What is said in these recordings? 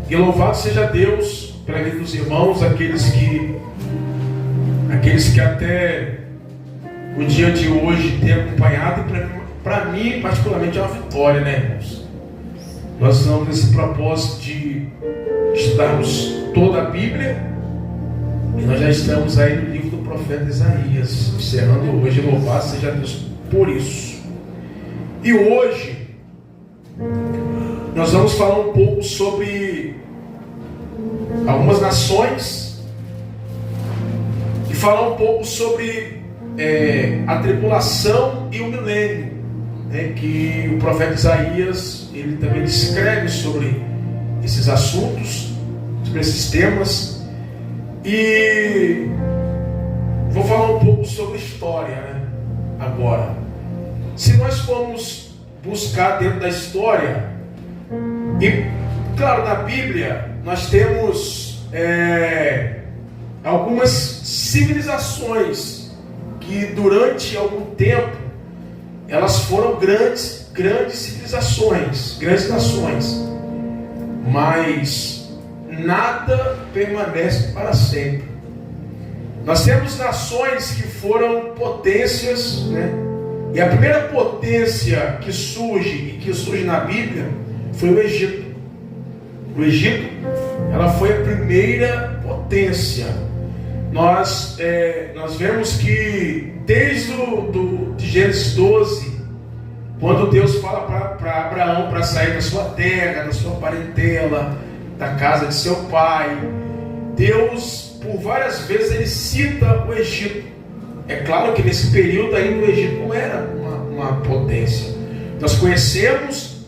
E louvado seja Deus pela vida dos irmãos, aqueles que até o dia de hoje têm acompanhado, e para mim particularmente é uma vitória, né, irmãos? Nós estamos nesse propósito de estudarmos toda a Bíblia, e nós já estamos aí no livro do profeta Isaías, encerrando hoje. Louvado seja Deus por isso. E hoje nós vamos falar um pouco sobre algumas nações e falar um pouco sobre a tribulação e o milênio, né, que o profeta Isaías ele também descreve sobre esses assuntos, sobre esses temas. E vou falar um pouco sobre história, né, agora. Se nós formos buscar dentro da história, e claro, na Bíblia nós temos algumas civilizações que durante algum tempo elas foram grandes civilizações, grandes nações, mas nada permanece para sempre. Nós temos nações que foram potências, né? E a primeira potência que surge na Bíblia foi o Egito. O Egito, ela foi a primeira potência. Nós vemos que desde de Gênesis 12, quando Deus fala para Abraão para sair da sua terra, da sua parentela, da casa de seu pai, Deus, por várias vezes, ele cita o Egito. É claro que nesse período ainda o Egito não era uma potência. Nós conhecemos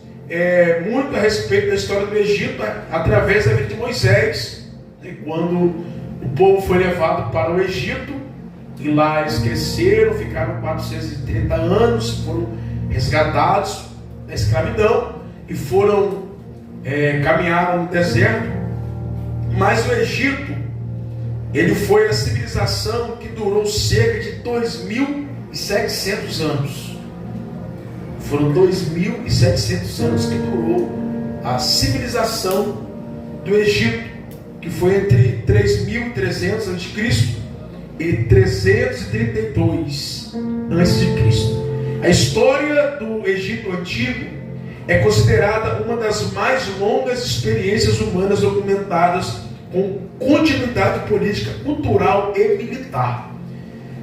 muito a respeito da história do Egito através da vida de Moisés, né, quando o povo foi levado para o Egito, e lá eles cresceram, ficaram 430 anos, foram resgatados da escravidão e caminharam no deserto. Mas o Egito, ele foi a civilização que durou cerca de 2.700 anos. Foram 2.700 anos que durou a civilização do Egito, que foi entre 3.300 a.C. e 332 a.C. A história do Egito Antigo é considerada uma das mais longas experiências humanas documentadas com continuidade política, cultural e militar.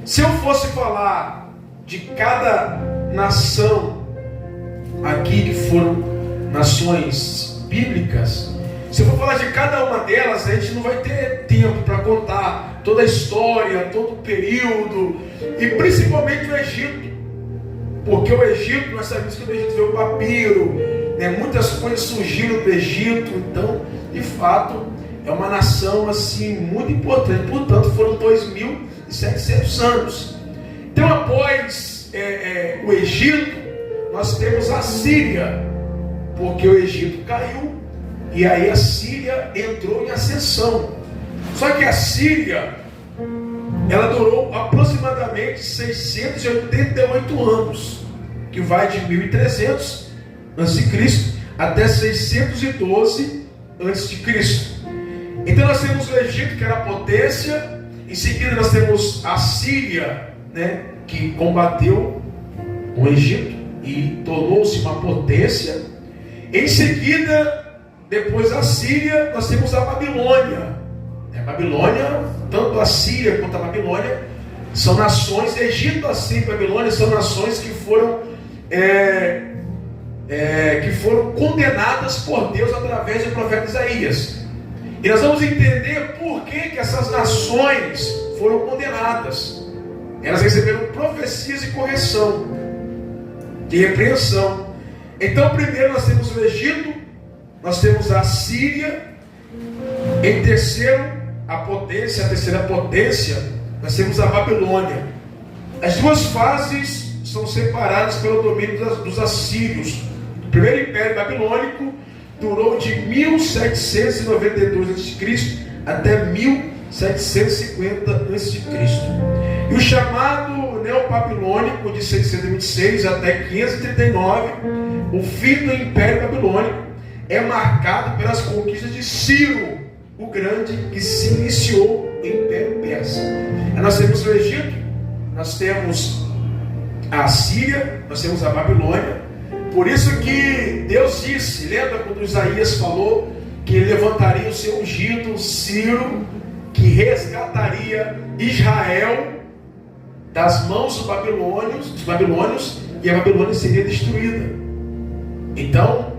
Se eu fosse falar de cada nação aqui, que foram nações bíblicas, se eu for falar de cada uma delas, a gente não vai ter tempo para contar toda a história, todo o período, e principalmente o Egito, porque o Egito, nós sabemos que no Egito veio o papiro, né? Muitas coisas surgiram do Egito, então, de fato, é uma nação assim muito importante. Portanto, foram 2.700 anos. Então, após o Egito, nós temos a Síria, porque o Egito caiu e aí a Síria entrou em ascensão. Só que a Síria, ela durou aproximadamente 688 anos, que vai de 1300 a.C. até 612 a.C. Então nós temos o Egito, que era a potência. Em seguida nós temos a Síria, né, que combateu o Egito e tornou-se uma potência. Em seguida, depois da Síria, nós temos a Babilônia. A Babilônia, tanto a Síria quanto a Babilônia, são nações. Egito, a Síria e a Babilônia são nações que foram condenadas por Deus através do profeta Isaías. E nós vamos entender por que essas nações foram condenadas. Elas receberam profecias de correção, de repreensão. Então, primeiro nós temos o Egito, nós temos a Síria. Em terceiro, a terceira potência, nós temos a Babilônia. As duas fases são separadas pelo domínio dos assírios. O primeiro império babilônico durou de 1792 a.C. até 1750 a.C. E o chamado Neobabilônico, de 626 até 539, o fim do Império Babilônico, é marcado pelas conquistas de Ciro, o Grande, que se iniciou no Império Persa. Nós temos o Egito, nós temos a Síria, nós temos a Babilônia. Por isso que Deus disse, lembra quando Isaías falou que ele levantaria o seu ungido, Ciro, que resgataria Israel das mãos dos babilônios, e a Babilônia seria destruída. Então,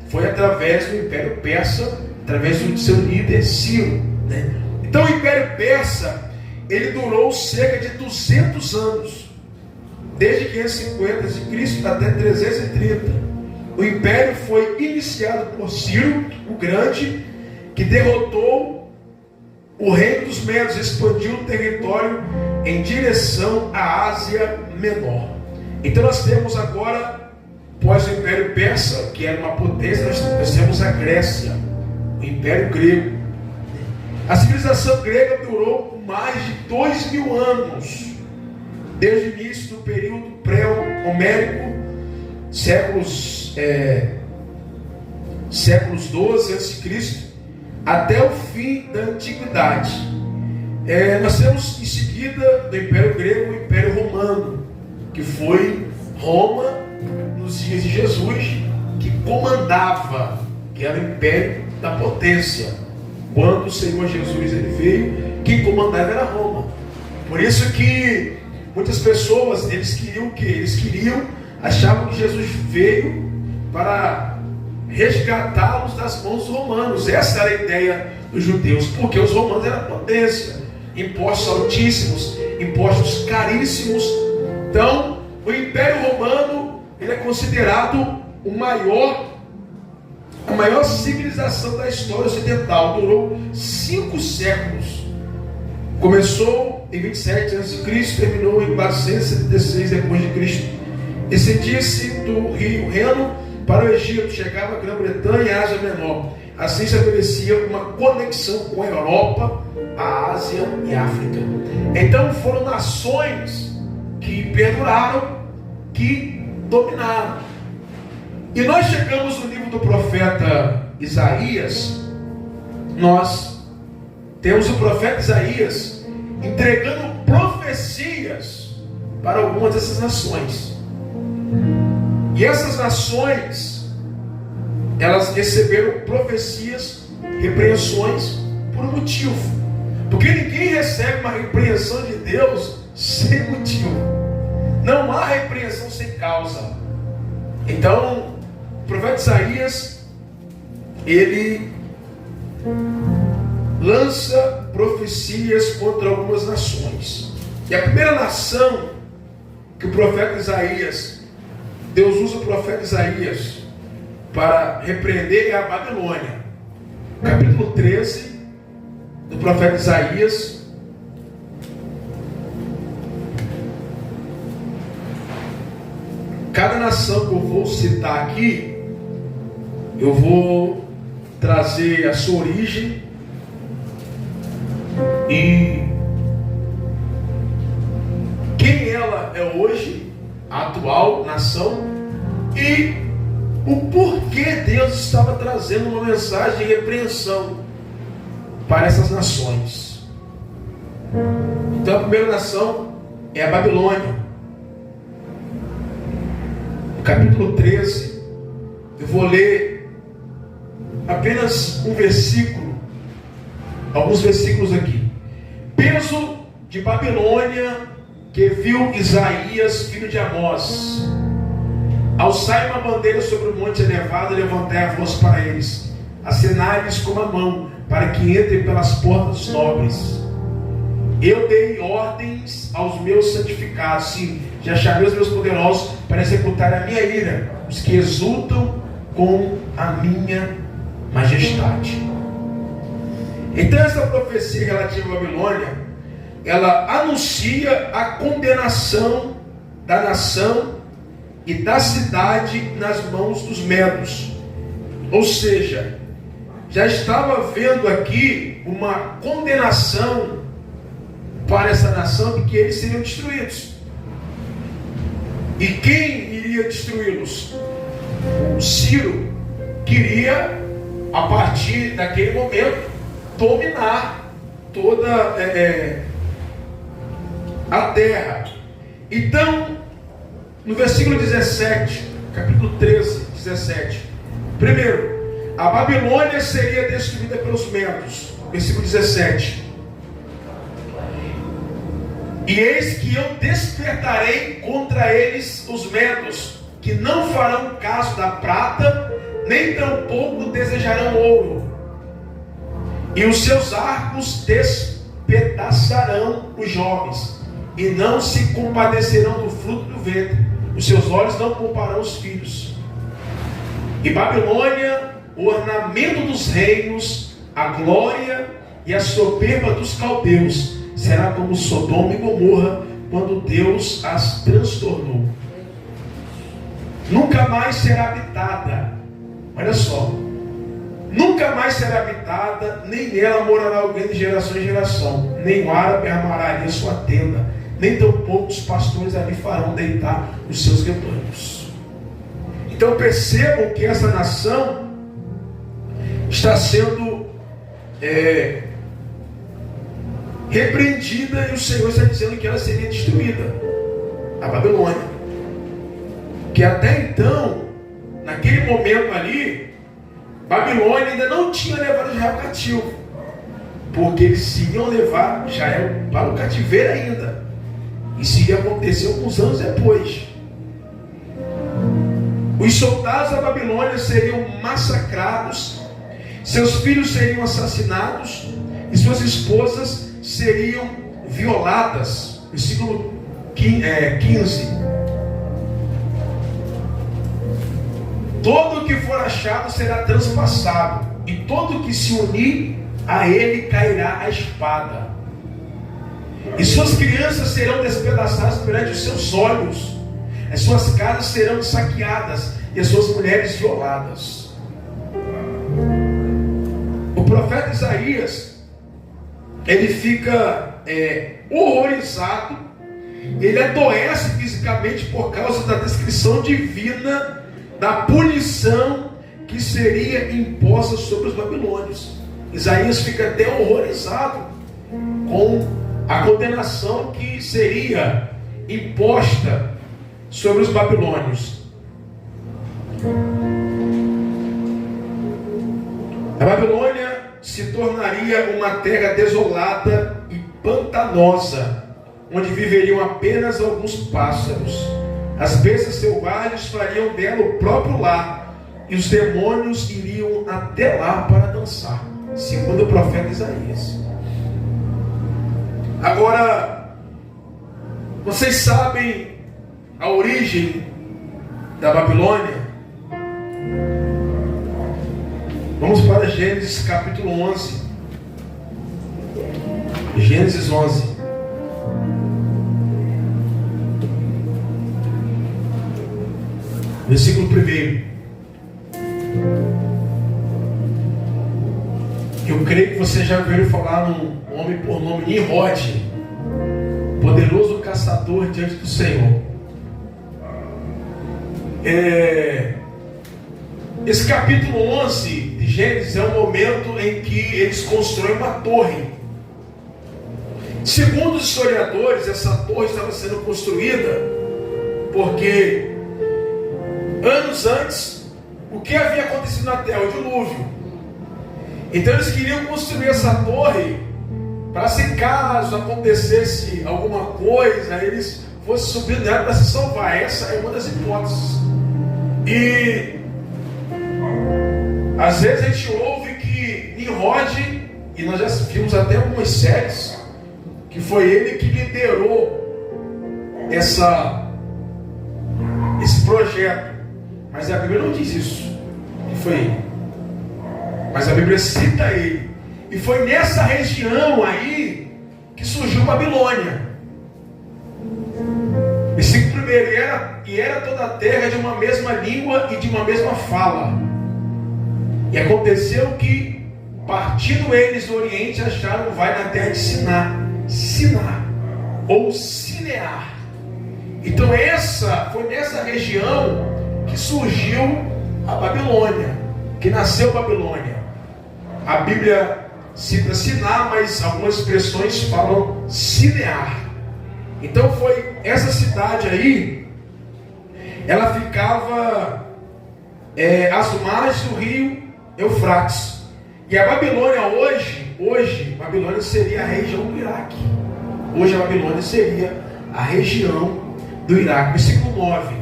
foi através do Império Persa, através do seu líder Ciro, né? Então o Império Persa, ele durou cerca de 200 anos, desde 550 a.C. até 330. O império foi iniciado por Ciro, o Grande, que derrotou o reino dos Medos, expandiu o território em direção à Ásia Menor. Então nós temos agora, após o Império Persa, que era uma potência, nós temos a Grécia, o Império Grego. A civilização grega durou mais de 2000 anos, desde o início do período pré-homérico, séculos 12 a.C., até o fim da Antiguidade. Nós temos em seguida do Império Grego o Império Romano, que foi Roma nos dias de Jesus, que comandava, que era o império da potência. Quando o Senhor Jesus ele veio, quem comandava era Roma. Por isso que muitas pessoas, eles queriam o quê? Eles achavam que Jesus veio para resgatá-los das mãos dos romanos. Essa era a ideia dos judeus, porque os romanos eram potência, impostos altíssimos, impostos caríssimos. Então, o Império Romano, ele é considerado a maior civilização da história ocidental. Durou 5 séculos. Começou em 27 a.C., terminou em 476 d.C. Estendia-se do rio Reno para o Egito, chegava a Grã-Bretanha e a Ásia Menor. Assim se estabelecia uma conexão com a Europa, a Ásia e a África. Então foram nações que perduraram, que dominaram. E nós chegamos no livro do profeta Isaías. Nós temos o profeta Isaías entregando profecias para algumas dessas nações. E essas nações, elas receberam profecias, repreensões por um motivo. Porque ninguém recebe uma repreensão de Deus sem motivo. Não há repreensão sem causa. Então, o profeta Isaías, ele lança profecias contra algumas nações. E a primeira nação que o profeta Isaías, Deus usa o profeta Isaías para repreender é a Babilônia. Capítulo 13 do profeta Isaías. Cada nação que eu vou citar aqui, eu vou trazer a sua origem e quem ela é hoje, a atual nação, e o porquê Deus estava trazendo uma mensagem de repreensão para essas nações. Então a primeira nação é a Babilônia. No capítulo 13, eu vou ler apenas um versículo, alguns versículos aqui. Peso de Babilônia que viu Isaías, filho de Amós. Alçai uma bandeira sobre o monte elevado e levantai a voz para eles. Acenai-lhes com a mão, para que entrem pelas portas nobres. Eu dei ordens aos meus santificados, sim, já chamei os meus poderosos para executar a minha ira, os que exultam com a minha majestade. Então essa profecia relativa à Babilônia, ela anuncia a condenação da nação e da cidade nas mãos dos medos. Ou seja, já estava havendo aqui uma condenação para essa nação de que eles seriam destruídos. E quem iria destruí-los? O Ciro, queria, a partir daquele momento, dominar toda a terra. Então, no versículo 17, capítulo 13, 17, primeiro, a Babilônia seria destruída pelos medos. Versículo 17. E eis que eu despertarei contra eles os medos, que não farão caso da prata, nem tampouco desejarão ouro. E os seus arcos despedaçarão os jovens, e não se compadecerão do fruto do ventre. Os seus olhos não pouparão os filhos. E Babilônia, o ornamento dos reinos, a glória e a soberba dos caldeus, será como Sodoma e Gomorra, quando Deus as transtornou. Nunca mais será habitada. Olha só. Nunca mais será habitada, nem nela morará alguém de geração em geração. Nem o árabe armará ali a sua tenda, nem tampouco os pastores ali farão deitar os seus rebanhos. Então percebam que essa nação está sendo repreendida, e o Senhor está dizendo que ela seria destruída, a Babilônia, que até então, naquele momento ali, Babilônia ainda não tinha levado Israel cativo, porque eles iriam levar Israel para o cativeiro ainda. Isso iria acontecer alguns anos depois. Os soldados da Babilônia seriam massacrados, seus filhos seriam assassinados e suas esposas seriam violadas. Versículo 15. Todo o que for achado será transpassado, e todo o que se unir a ele cairá a espada. E suas crianças serão despedaçadas perante os seus olhos, as suas casas serão saqueadas e as suas mulheres violadas. O profeta Isaías, ele fica horrorizado, ele adoece fisicamente por causa da descrição divina da punição que seria imposta sobre os babilônios. Isaías fica até horrorizado com a condenação que seria imposta sobre os babilônios. A Babilônia se tornaria uma terra desolada e pantanosa, onde viveriam apenas alguns pássaros. As bestas selvagens fariam dela o próprio lar, e os demônios iriam até lá para dançar, segundo o profeta Isaías. Agora, vocês sabem a origem da Babilônia? Vamos para Gênesis capítulo 11. Gênesis 11. Versículo 1. Eu creio que você já ouviu falar num homem por nome Nimrod, poderoso caçador diante do Senhor. Esse capítulo 11 de Gênesis é um momento em que eles constroem uma torre. Segundo os historiadores, essa torre estava sendo construída porque anos antes, o que havia acontecido na terra? O dilúvio. Então eles queriam construir essa torre para, se caso acontecesse alguma coisa, eles fossem subir nela para se salvar. Essa é uma das hipóteses. E às vezes a gente ouve que Nimrod, e nós já vimos até algumas séries, que foi ele que liderou esse projeto. Mas a Bíblia não diz isso, que foi ele. Mas a Bíblia cita ele. E foi nessa região aí que surgiu Babilônia. Versículo 1. E era toda a terra de uma mesma língua e de uma mesma fala. E aconteceu que, partindo eles do Oriente, acharam vai na terra de Siná, ou Sinear. Então foi nessa região que surgiu a Babilônia. que nasceu Babilônia. A Bíblia cita Siná, mas algumas expressões falam Sinear. Então foi essa cidade aí, ela ficava às margens do rio Eufrates. E a Babilônia hoje Babilônia seria a região do Iraque. Hoje a Babilônia seria a região do Iraque. Versículo 9.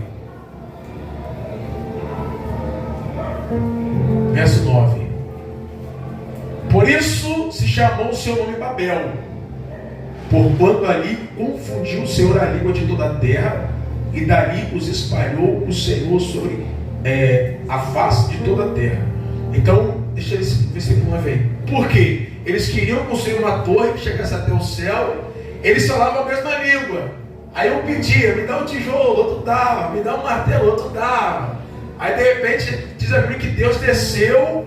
Verso 9. Por isso se chamou o seu nome Babel, porquanto ali confundiu o Senhor a língua de toda a terra, e dali os espalhou o Senhor sobre a face de toda a terra. Então, deixa esse versículo 9 aí. Por quê? Eles queriam construir uma torre que chegasse até o céu, eles falavam a mesma língua. Aí um pedia, me dá um tijolo, outro dava, me dá um martelo, outro dava. Aí de repente diz a Bíblia que Deus desceu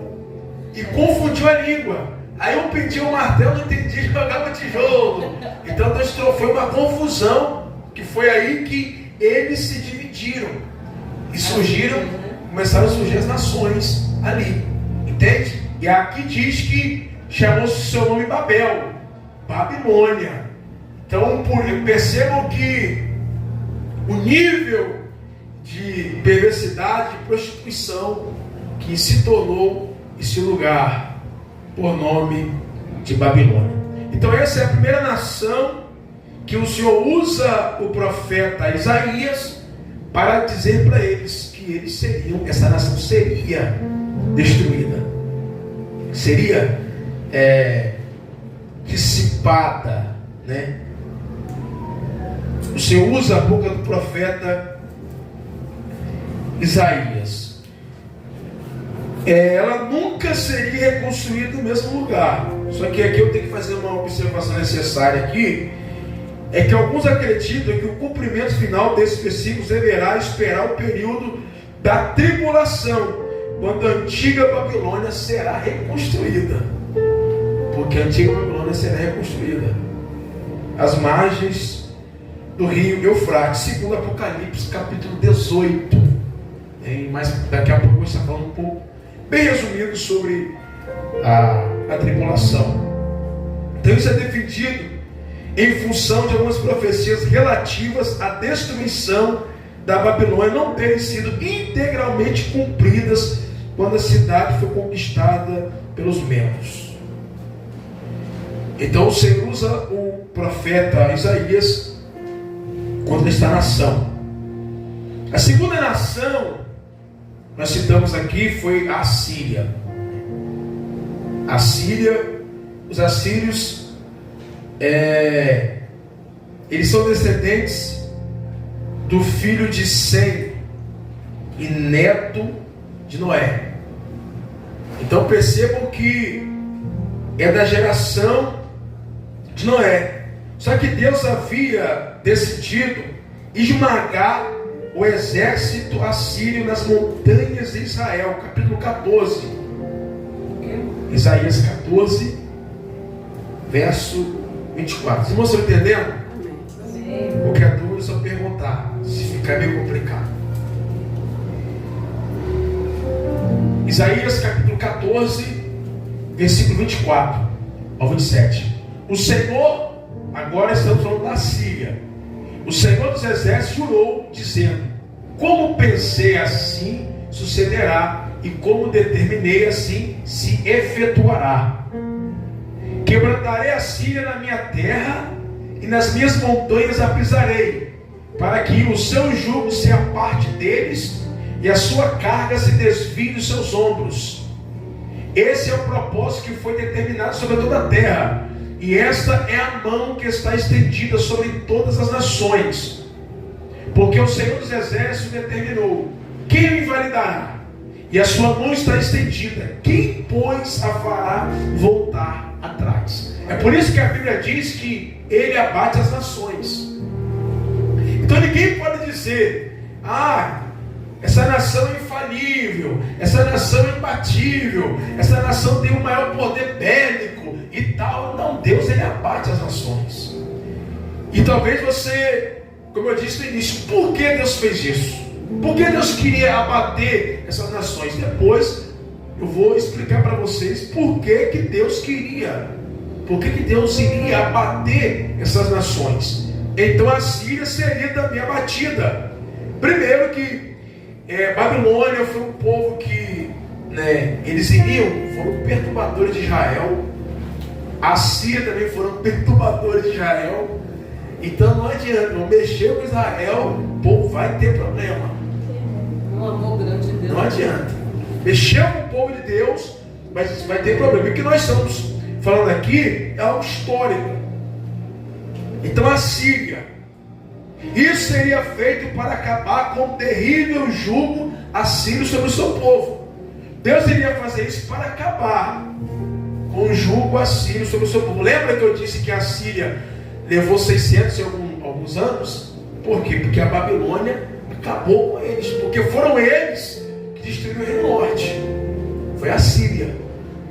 e confundiu a língua. Aí um pedia um martelo, não entendia, jogava tijolo. Então Deus foi uma confusão, que foi aí que eles se dividiram. E começaram a surgir as nações ali. Entende? E aqui diz que chamou-se seu nome Babel, Babilônia. Então percebam que o nível de perversidade, de prostituição que se tornou esse lugar por nome de Babilônia. Então essa é a primeira nação que o Senhor usa o profeta Isaías para dizer para eles que eles seriam, essa nação seria destruída, seria dissipada, né? O Senhor usa a boca do profeta Isaías. Ela nunca seria reconstruída no mesmo lugar. Só que aqui eu tenho que fazer uma observação necessária aqui. É que alguns acreditam que o cumprimento final desses versículos deverá esperar o período da tribulação, quando a antiga Babilônia será reconstruída. Porque a antiga Babilônia será reconstruída às margens do rio Eufrates, segundo Apocalipse capítulo 18. Mas daqui a pouco eu vou estar falando um pouco, bem resumido, sobre a tribulação. Então isso é defendido em função de algumas profecias relativas à destruição da Babilônia não terem sido integralmente cumpridas quando a cidade foi conquistada pelos medos. Então o Senhor usa o profeta Isaías contra esta nação. A segunda nação nós citamos aqui foi a Assíria. A Síria, os assírios, eles são descendentes do filho de Sem e neto de Noé. Então percebam que é da geração de Noé. Só que Deus havia decidido esmagar o exército assírio nas montanhas de Israel. Capítulo 14. Isaías 14, verso 24. Vocês estão entendendo? Qualquer dúvida é só perguntar, se ficar meio complicado. Isaías capítulo 14, versículo 24 ao 27. O Senhor, agora estamos falando da Síria. O Senhor dos Exércitos jurou, dizendo: como pensei, assim sucederá, e como determinei, assim se efetuará. Quebrantarei a Síria na minha terra, e nas minhas montanhas a pisarei, para que o seu jugo se aparte deles, e a sua carga se desvie dos seus ombros. Esse é o propósito que foi determinado sobre toda a terra, e esta é a mão que está estendida sobre todas as nações. Porque o Senhor dos Exércitos determinou: quem o invalidará? E a sua mão está estendida, quem, pois, a fará voltar atrás? É por isso que a Bíblia diz que ele abate as nações. Então ninguém pode dizer: essa nação é infalível, essa nação é imbatível, essa nação tem o maior poder bélico e tal. Não, Deus, ele abate as nações. E talvez você, como eu disse no início, por que Deus fez isso? Por que Deus queria abater essas nações? Depois eu vou explicar para vocês por que Deus queria, por que Deus iria abater essas nações. Então a Síria seria também abatida. Primeiro que Babilônia foi um povo que, eles foram perturbadores de Israel. A Síria também foram perturbadores de Israel. Então não adianta, não mexer com Israel, o povo vai ter problema. Um amor grande de Deus. Não adianta. Mexer com o povo de Deus, mas vai ter problema. E o que nós estamos falando aqui é algo histórico. Então a Síria, isso seria feito para acabar com o terrível jugo assírio sobre o seu povo. Deus iria fazer isso para acabar com o jugo assírio sobre o seu povo. Lembra que eu disse que a Síria levou 600 e alguns anos? Por quê? Porque a Babilônia acabou com eles. Porque foram eles que destruíram o Reino Norte. Foi a Síria.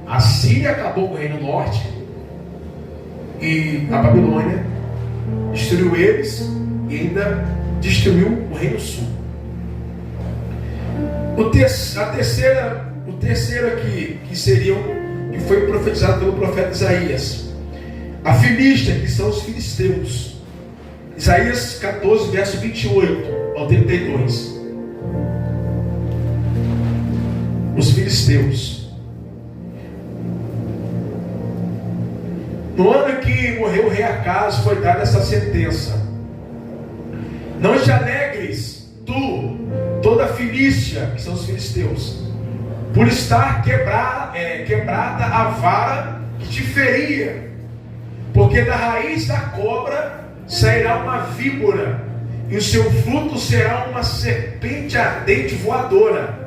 A Síria acabou com o Reino Norte e a Babilônia destruiu eles e ainda destruiu o Reino Sul. O terceiro aqui, que foi profetizado pelo profeta Isaías, a Filístia, que são os filisteus. Isaías 14, verso 28 ao 32. Os filisteus. No ano que morreu o rei Acaz, foi dada essa sentença: não te alegres, tu, toda a Filístia, que são os filisteus, por estar quebrada a vara que te feria, porque da raiz da cobra sairá uma víbora, e o seu fruto será uma serpente ardente voadora.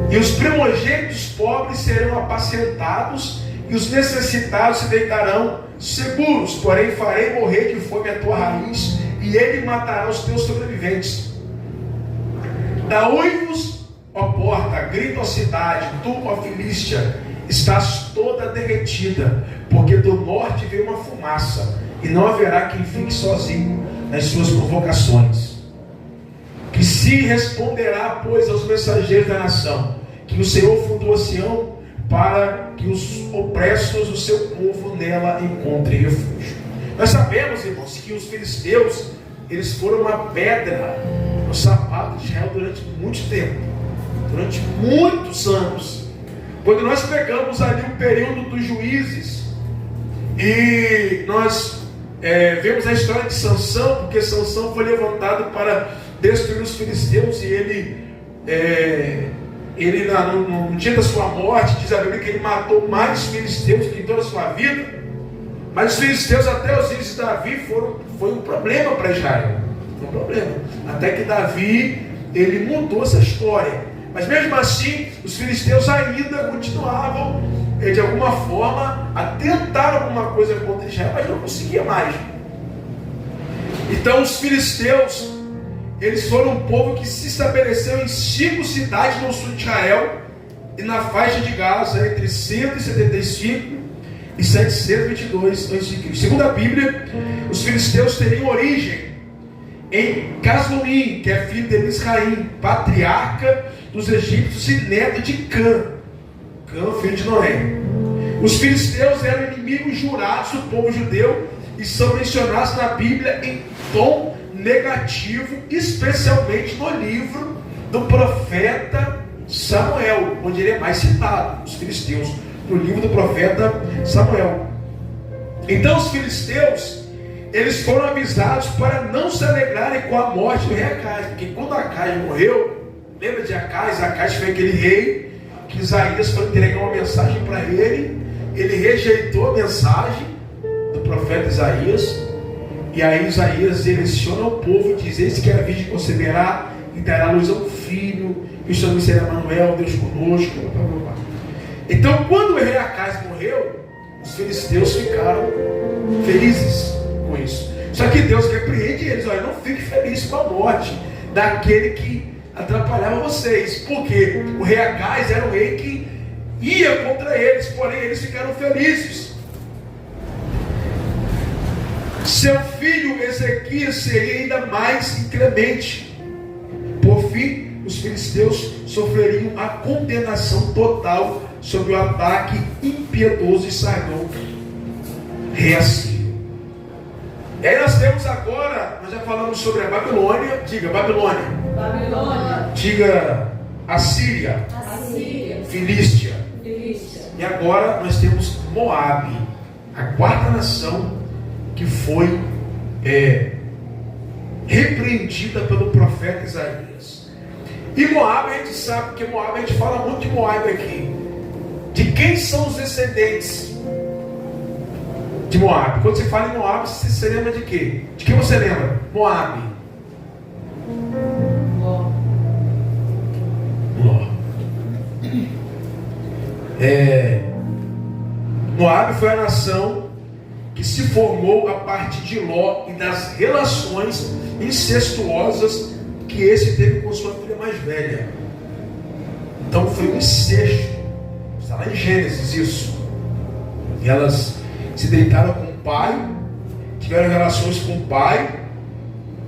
E os primogênitos pobres serão apacentados, e os necessitados se deitarão seguros. Porém farei morrer de fome a tua raiz, e ele matará os teus sobreviventes. Da uivos, ó porta, grita a cidade, tu, ó Filístia, estás toda derretida, porque do norte veio uma fumaça, e não haverá quem fique sozinho nas suas provocações. Que se responderá, pois, aos mensageiros da nação, que o Senhor fundou Sião, para que os opressos do seu povo nela encontrem refúgio. Nós sabemos, irmãos, que os filisteus, eles foram uma pedra no sapato de Israel durante muito tempo, durante muitos anos. Quando nós pegamos ali o período dos juízes e nós vemos a história de Sansão, porque Sansão foi levantado para destruir os filisteus, e ele no dia da sua morte, diz a Bíblia que ele matou mais filisteus que em toda a sua vida. Mas os filisteus, até os filhos de Davi, foi um problema para Israel. Foi um problema. Até que Davi, ele mudou essa história. Mas mesmo assim, os filisteus ainda continuavam, de alguma forma, a tentar alguma coisa contra Israel, mas não conseguia mais. Então os filisteus, eles foram um povo que se estabeleceu em 5 cidades no sul de Israel e na faixa de Gaza entre 175 e 722 a.C. Segundo a Bíblia, os filisteus teriam origem em Casluim, que é filho de Misraim, patriarca dos egípcios e neto de Cã, filho de Noé. Os filisteus eram inimigos jurados do povo judeu e são mencionados na Bíblia em tom negativo, especialmente no livro do profeta Samuel, onde ele é mais citado, os filisteus, no livro do profeta Samuel. Então os filisteus, eles foram avisados para não se alegrarem com a morte do rei Acaz, porque quando Acaz morreu, lembra de Acaz? Acaz foi aquele rei que Isaías foi entregar uma mensagem para ele, ele rejeitou a mensagem do profeta Isaías. E aí Isaías direciona o povo e diz: eis que a virgem conceberá e dará à luz a um filho, e o seu nome será Emanuel, Deus conosco. Então, quando o rei Acaz morreu, os filisteus ficaram felizes com isso. Só que Deus repreende eles: olha, não fique feliz com a morte daquele que atrapalhava vocês, porque o rei Acaz era um rei que ia contra eles, porém eles ficaram felizes. Seu filho Ezequias seria ainda mais inclemente. Por fim, os filisteus sofreriam a condenação total sob o ataque impiedoso e sagão rei Assírio. E aí nós temos agora, nós já falamos sobre a Babilônia, diga Babilônia, diga Assíria, Filístia. E agora nós temos Moabe, a quarta nação que foi repreendida pelo profeta Isaías. E Moabe, a gente sabe que Moabe, a gente fala muito de Moabe aqui. De quem são os descendentes de Moabe? Quando você fala em Moabe, você lembra de quê? De quem você lembra? Moabe. Ló. Moabe foi a nação que se formou a partir de Ló e das relações incestuosas que esse teve com sua filha mais velha. Então foi um incesto. Está lá em Gênesis isso. E elas se deitaram com o pai, tiveram relações com o pai,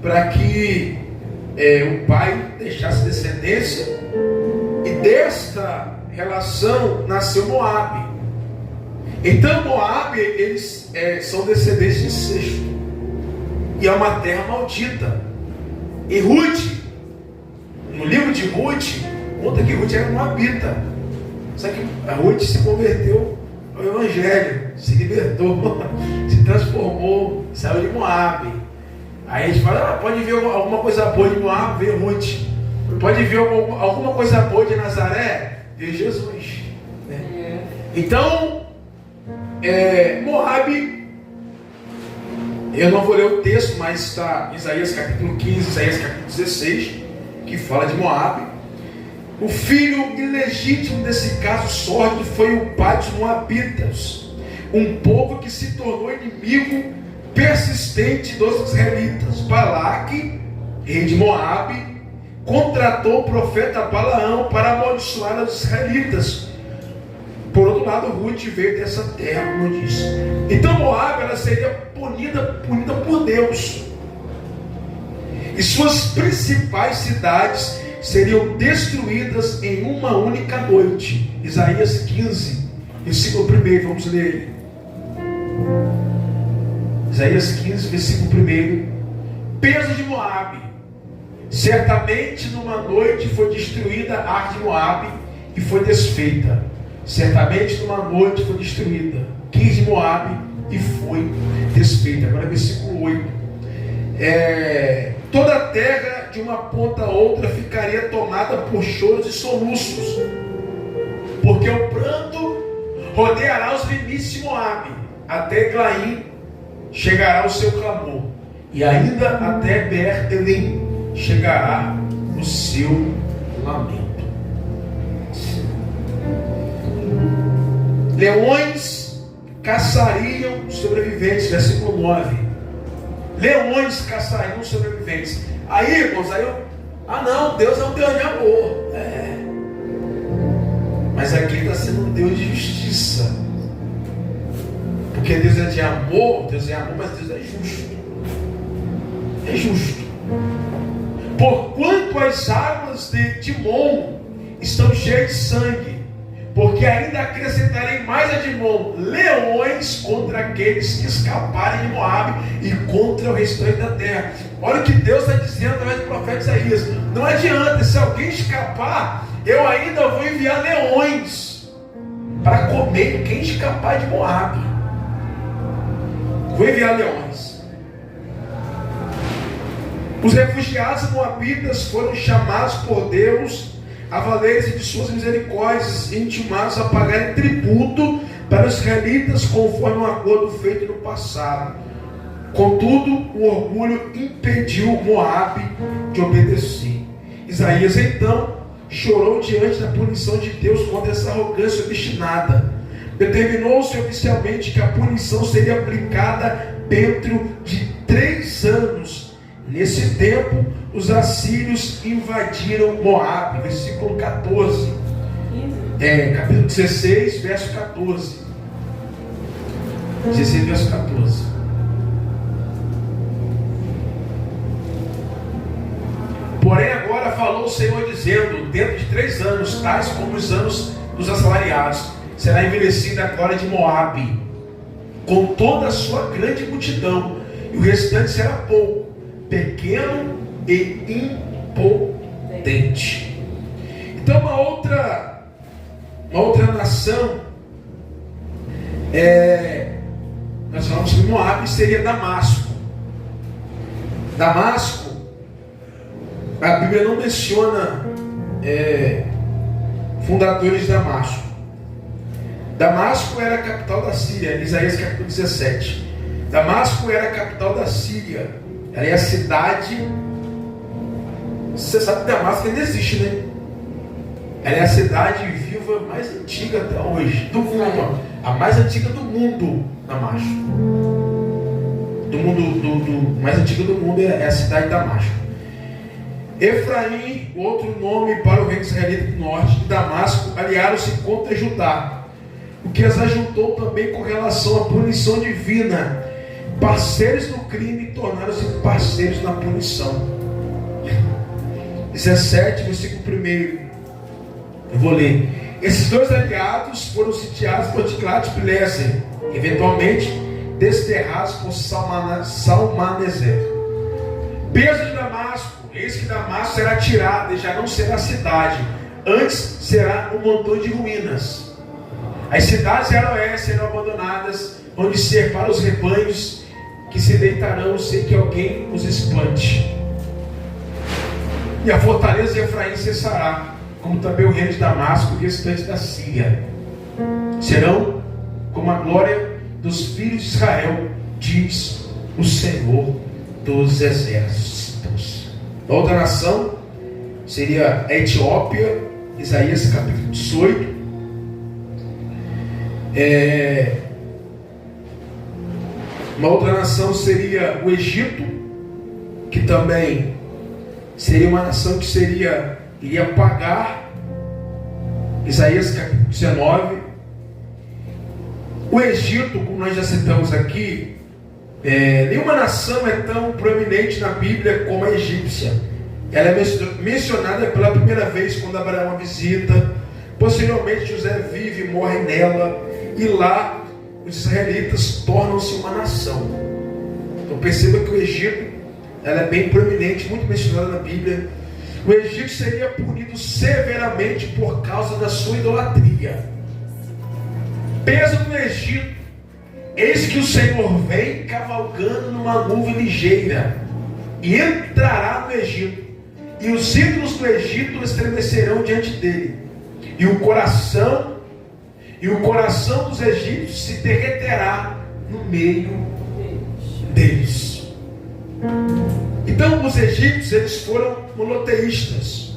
para que o pai deixasse descendência, e desta relação nasceu Moabe. Então Moabe, eles são descendentes de incesto, e é uma terra maldita. E Ruth, no livro de Ruth, conta que Ruth era moabita. Só que a Ruth se converteu ao Evangelho, se libertou, se transformou, saiu de Moabe. Aí a gente fala, pode ver alguma coisa boa de Moabe, vê Ruth. Pode ver alguma coisa boa de Nazaré, vê Jesus. Né? Então, Moabe, eu não vou ler o texto, mas está em Isaías capítulo 15, Isaías capítulo 16, que fala de Moabe. O filho ilegítimo desse caso sórdido foi o pai dos Moabitas, um povo que se tornou inimigo persistente dos israelitas. Balaque, rei de Moabe, contratou o profeta Balaão para amaldiçoar os israelitas. Por outro lado, Ruth veio dessa terra, como eu disse. Então Moabe, ela seria punida por Deus, e suas principais cidades seriam destruídas em uma única noite. Isaías 15, versículo 1, vamos ler ele. Isaías 15, versículo 1. Peso de Moabe. Certamente numa noite foi destruída a arte de Moabe e foi desfeita. Certamente numa noite foi destruída Quis de Moabe e foi desfeita. Agora versículo 8. Toda a terra de uma ponta a outra ficaria tomada por choros e soluços, porque o pranto rodeará os limites de Moabe, até Eglaim chegará o seu clamor, e ainda até Beer-Elim chegará o seu lamento. Leões caçariam sobreviventes, versículo 9. Leões caçariam sobreviventes. Aí, irmãos, não, Deus é um Deus de amor. Mas aqui está sendo um Deus de justiça. Porque Deus é de amor, mas Deus é justo. É justo. Porquanto as águas de Dimon estão cheias de sangue, porque ainda acrescentarei mais a Dimon leões contra aqueles que escaparem de Moabe e contra o restante da terra. Olha o que Deus está dizendo através do profeta Isaías. Não adianta, se alguém escapar, eu ainda vou enviar leões para comer quem escapar de Moabe. Vou enviar leões. Os refugiados moabitas foram chamados por Deus a valer-se de suas misericórdias e intimados a pagarem tributo para os israelitas conforme um acordo feito no passado. Contudo, o orgulho impediu Moabe de obedecer. Isaías então chorou diante da punição de Deus contra essa arrogância obstinada. Determinou-se oficialmente que a punição seria aplicada dentro de 3 anos. Nesse tempo, os assírios invadiram Moabe, versículo 14. Capítulo 16, verso 14. 16, verso 14. Porém, agora Agora falou o Senhor dizendo: dentro de 3 anos, tais como os anos dos assalariados, será envelhecida a glória de Moabe, com toda a sua grande multidão, e o restante será pouco, pequeno e impotente. Então uma outra nação, nós falamos que Moabe seria Damasco. Damasco, a Bíblia não menciona fundadores de Damasco. Damasco era a capital da Síria, Isaías capítulo 17. Damasco era a capital da Síria. Ela é a cidade. Você sabe que Damasco ainda existe, né? Ela é a cidade viva mais antiga até hoje, do mundo. A mais antiga do mundo, Damasco. Do mundo, mais antiga do mundo é a cidade de Damasco. Efraim, outro nome para o reino israelita do norte, e Damasco aliaram-se contra Judá, o que as ajudou também com relação à punição divina. Parceiros no crime tornaram-se parceiros na punição. 17, versículo 1. Eu vou ler. Esses 2 aliados foram sitiados por Tiglat-Pileser, eventualmente desterrados por Salmaneser. Peso de Damasco. Eis que Damasco será tirada e já não será cidade, antes será um montão de ruínas. As cidades de Aroé serão abandonadas, onde ser para os rebanhos que se deitarão sem que alguém os espante. E a fortaleza de Efraim cessará, como também o reino de Damasco e o restante da Síria. Serão como a glória dos filhos de Israel, diz o Senhor dos exércitos. A outra nação seria a Etiópia, Isaías capítulo 18. Uma outra nação seria o Egito, que também seria uma nação que iria pagar, Isaías capítulo 19. O Egito, como nós já citamos aqui, nenhuma nação é tão proeminente na Bíblia como a egípcia. Ela é mencionada pela primeira vez quando Abraão a visita. Posteriormente José vive e morre nela, e lá os israelitas tornam-se uma nação. Então perceba que o Egito, ela é bem proeminente, muito mencionada na Bíblia. O Egito seria punido severamente por causa da sua idolatria. Peso do Egito. Eis que o Senhor vem cavalgando numa nuvem ligeira, e entrará no Egito, e os ídolos do Egito estremecerão diante dele, e o coração dos egípcios se derreterá no meio deles. Então os egípcios, eles foram monoteístas.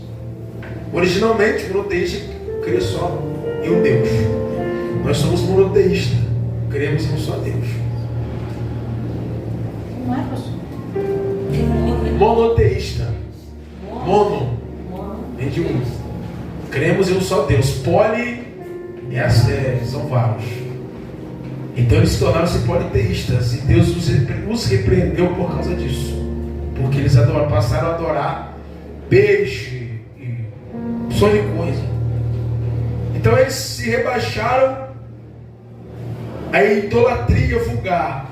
Originalmente, monoteísta cria só em um Deus. Nós somos monoteístas, cremos em um só Deus. Não é, pastor? Monoteísta. Mono. Vem de um. Cremos em um só Deus. Poli são vários. Então eles se tornaram-se politeístas, e Deus os repreendeu por causa disso, porque eles passaram a adorar peixe e só de coisa. Então eles se rebaixaram à idolatria vulgar.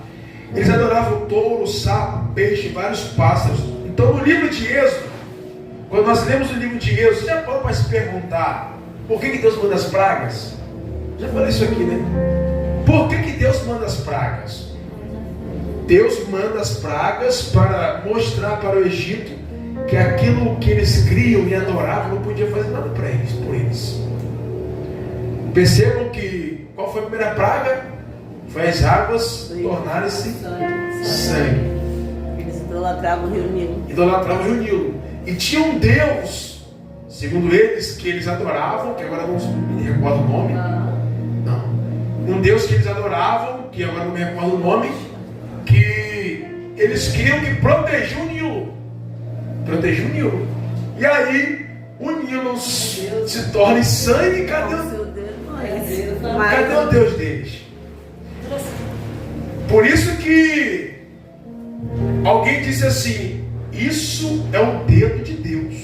Eles adoravam touro, sapo, peixe, vários pássaros. Então no livro de Êxodo, quando nós lemos o livro de Êxodo, já pode se perguntar por que Deus manda as pragas? Já falei isso aqui, né? Por que Deus manda as pragas? Deus manda as pragas para mostrar para o Egito que aquilo que eles criam e adoravam não podia fazer nada para eles, por eles. Percebam que qual foi a primeira praga? Foi as águas tornarem-se sangue. Eles idolatravam o rio Nilo. Idolatravam o rio Nilo. E tinha um Deus, segundo eles, que eles adoravam, que agora não me recordo o nome. Não. Um Deus que eles adoravam, que agora não me recordo o nome, que eles queriam que protegia o Nilo. Protegia o Nilo. E aí, o Nilo se torna em sangue. Cadê o Deus deles? Por isso que alguém disse assim: isso é o dedo de Deus.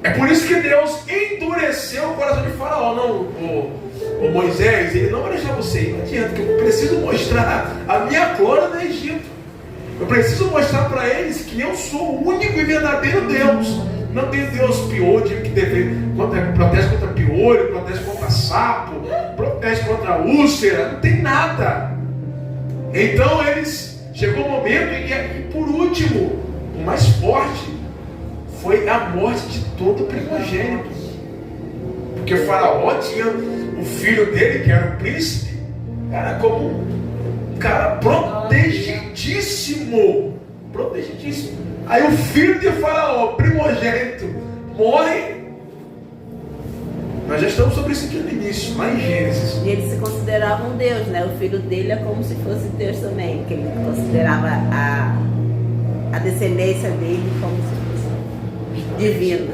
É por isso que Deus endureceu o coração de Faraó. Não, o Moisés, ele não vai deixar você ir. Não adianta, que eu preciso mostrar a minha glória no Egito. Eu preciso mostrar para eles que eu sou o único e verdadeiro Deus. Não tem Deus piolho que protege contra piolho, protege contra sapo, protege contra úlcera, não tem nada. Então chegou o momento e por último, o mais forte foi a morte de todo primogênito. Porque Faraó tinha o filho dele, que era o príncipe, era como um cara protegidíssimo. Aí o filho de Faraó, primogênito, morre. Nós já estamos sobre isso aqui no início, lá em Gênesis. E eles se consideravam Deus, né? O filho dele é como se fosse Deus também, porque ele considerava a descendência dele como se fosse divina.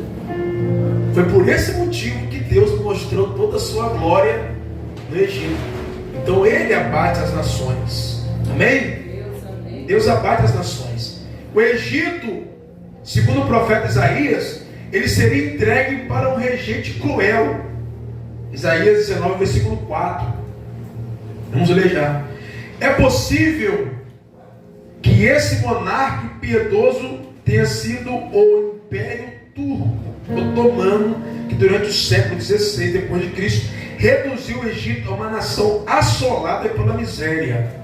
Foi por esse motivo que Deus mostrou toda a sua glória no Egito. Então ele abate as nações. Amém? Deus abate as nações. O Egito, segundo o profeta Isaías, ele seria entregue para um regente cruel. Isaías 19, versículo 4. Vamos ler já. É possível que esse monarca piedoso tenha sido o Império Turco Otomano, que durante o século XVI depois de Cristo reduziu o Egito a uma nação assolada pela miséria.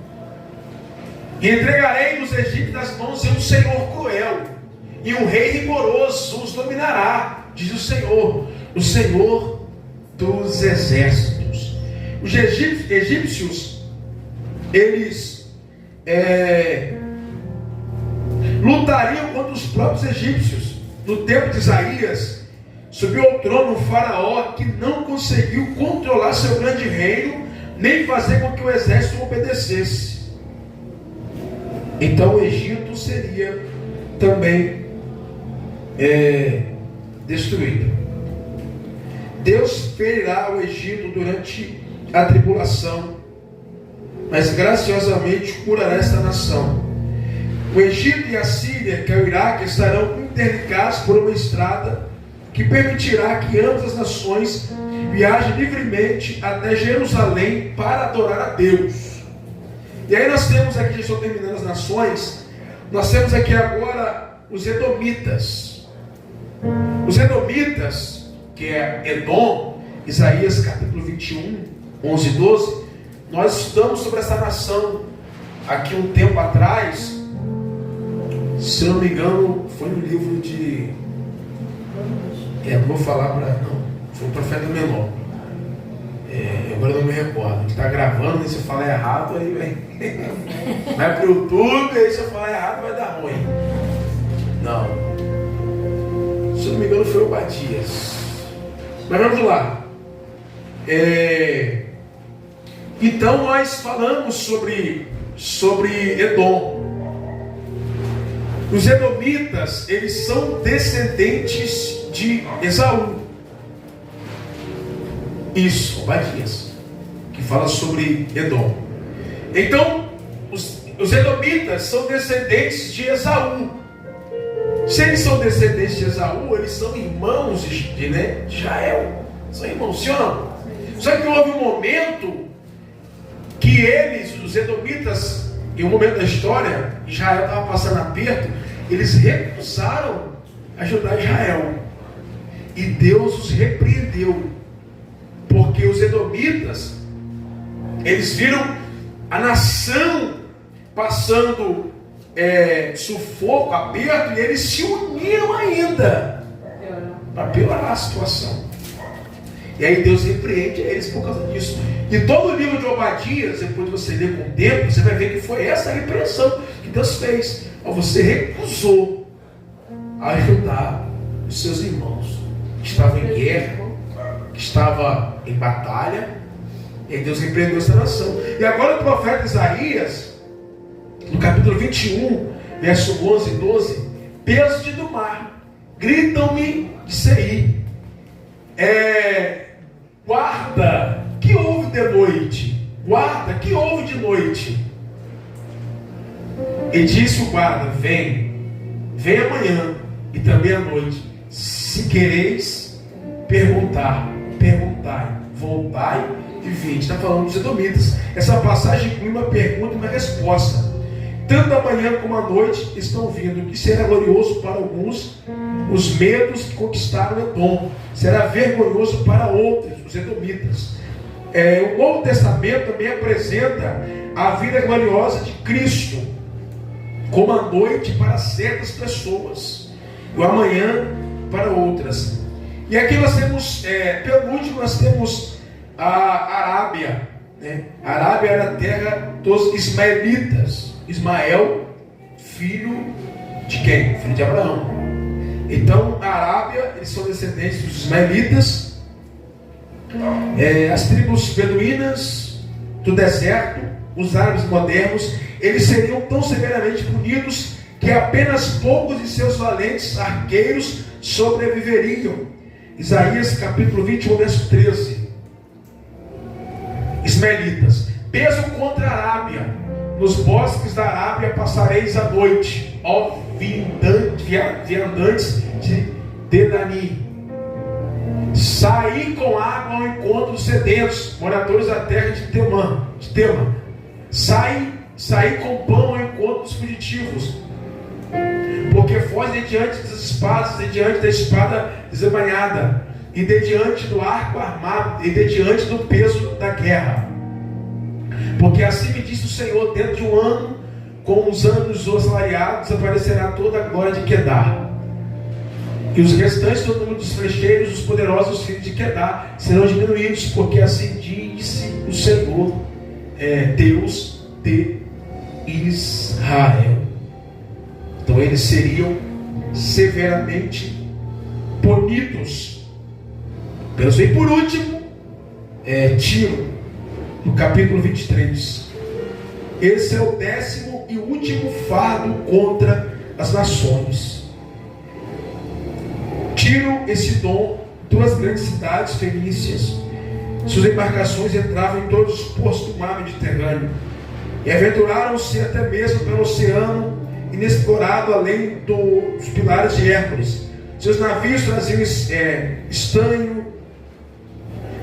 E entregarei os egípcios nas mãos de um Senhor cruel, e um rei rigoroso os dominará, diz o Senhor dos exércitos. Os egípcios, eles lutariam contra os próprios egípcios. No tempo de Isaías, subiu ao trono um faraó que não conseguiu controlar seu grande reino, nem fazer com que o exército obedecesse. Então o Egito seria também destruído. Deus ferirá o Egito durante a tribulação, mas graciosamente curará esta nação. O Egito e a Síria, que é o Iraque, estarão interligados por uma estrada que permitirá que ambas as nações viajem livremente até Jerusalém para adorar a Deus. E aí nós temos aqui, já estou terminando as nações, nós temos aqui agora os Edomitas. Os Edomitas, que é Edom, Isaías capítulo 21, 11 e 12, nós estudamos sobre essa nação aqui um tempo atrás. Se eu não me engano, foi no livro de... não vou falar para... Não, foi o Profeta Menor. Agora eu não me recordo. A gente está gravando, e se eu falar errado, aí vai para o YouTube, aí se eu falar errado vai dar ruim. Não. Se eu não me engano, foi o Obadias. Mas vamos lá. Então nós falamos sobre Edom. Os Edomitas, eles são descendentes de Esaú. Isso, Obadias, que fala sobre Edom. Então, os Edomitas são descendentes de Esaú. Se eles são descendentes de Esaú, eles são irmãos de Israel. São irmãos, sim ou não? Só que houve um momento que eles, os Edomitas, em um momento da história, Israel estava passando aperto, eles recusaram ajudar Israel. E Deus os repreendeu. Porque os Edomitas, eles viram a nação passando sufoco, aperto, e eles se uniram ainda para piorar a situação. E aí Deus repreende eles por causa disso. E todo o livro de Obadias, depois de você ler com o tempo, você vai ver que foi essa a repreensão que Deus fez. Você recusou ajudar os seus irmãos que estavam em guerra, que estavam em batalha. E Deus repreendeu essa nação. E agora o profeta Isaías, no capítulo 21, verso 11 e 12, peço-te do mar, gritam-me de Seir, guarda, que houve de noite? Guarda, que houve de noite? E disse o guarda, vem amanhã e também à noite, Se quereis perguntar, perguntai, voltai e vinde. Está falando dos edomitas. Essa passagem inclui uma pergunta e uma resposta. Tanto a manhã como a noite estão vindo. O que será glorioso para alguns, os medos que conquistaram Edom. Será vergonhoso para outros, os edomitas. O Novo Testamento também apresenta a vida gloriosa de Cristo como a noite para certas pessoas e o amanhã para outras. E aqui nós temos, pelo último, nós temos a Arábia. A Arábia era a terra dos ismaelitas. Ismael, filho de quem? Filho de Abraão. Então a Arábia, eles são descendentes dos ismaelitas. As tribos beduínas do deserto, os árabes modernos, eles seriam tão severamente punidos que apenas poucos de seus valentes arqueiros sobreviveriam. Isaías capítulo 21, verso 13. Ismaelitas, peso contra a Arábia. Nos bosques da Arábia passareis a noite, ó viandantes de Dedani. Saí com água ao encontro dos sedentos, moradores da terra de Tema. Saí com pão ao encontro dos fugitivos, porque foge de diante das espadas, de diante da espada desembainhada, e de diante do arco armado, e de diante do peso da guerra. Porque assim me disse o Senhor: dentro de um ano, com os anos assalariados, aparecerá toda a glória de Quedar. E os restantes do número dos flecheiros, os poderosos filhos de Quedar, serão diminuídos, porque assim disse o Senhor, Deus de Israel. Então eles seriam severamente punidos. E por último, Tiro, no capítulo 23. Esse é o 10º e último fardo contra as nações. Tiro e Sidom, duas grandes cidades fenícias. Suas embarcações entravam em todos os portos do mar Mediterrâneo e aventuraram-se até mesmo pelo oceano inexplorado, além dos pilares de Hércules. Seus navios traziam estanho.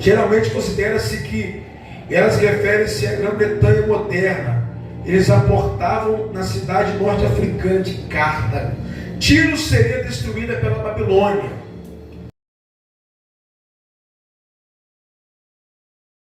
Geralmente considera-se que elas referem-se à Grã-Bretanha moderna. Eles aportavam na cidade norte-africana de Cartago. Tiro seria destruída pela Babilônia.